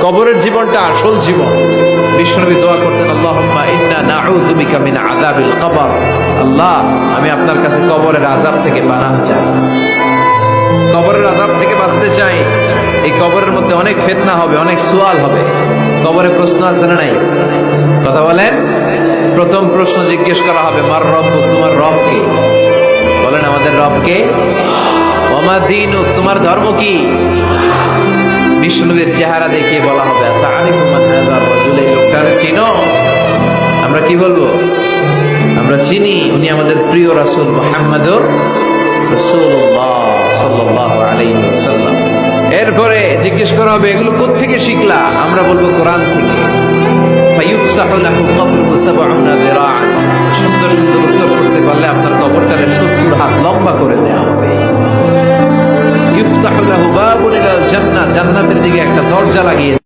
কবরের জীবনটা আসল জীবন। বিশ্বনবী দোয়া করতেন, আল্লাহুম্মা ইন্না নাউযু বিকা মিন আযাবিল কবর। আল্লাহ, আমি আপনার কাছে কবরের আযাব থেকে পানাহ চাই, কবরের আযাব থেকে বাঁচতে চাই। এই কবরের মধ্যে অনেক ফিতনা হবে, অনেক সুয়াল হবে। কবরে প্রশ্ন আছে না নাই? কথা বলেন। প্রথম প্রশ্ন জিজ্ঞেস করা হবে, মার রব্বুক, তোমার রব কে? বলেন, আমাদের রব কে? ওয়া মা দীনুক, তোমার ধর্ম কি? বিষ্ণুবীর চেহারা দেখিয়ে বলা হবে, তাআরিফু মান হাযা রাজুল, এই লোকটারে চিনো? আমরা কি বলবো? আমরা চিনি, উনি আমাদের প্রিয় রাসূল মুহাম্মদুর রাসূলুল্লাহ সাল্লাল্লাহু আলাইহি ওয়াসাল্লাম। এরপরে জিজ্ঞেস করা হবে, এগুলো কোত্থেকে শিখলা? আমরা বলবো, কোরআন থেকে। ফায়ুফসাহু লাহু কবরুহু ৭০ যিরাআন, সুন্দর সুন্দর উত্তর করতে পারলে আপনার কবরটারে ৭০ হাত লম্বা করে দেওয়া হবে। ইফতাহু লাহু বাবুন ইলাল জান্নাহ, জান্নাতের দিকে একটা দরজা লাগিয়ে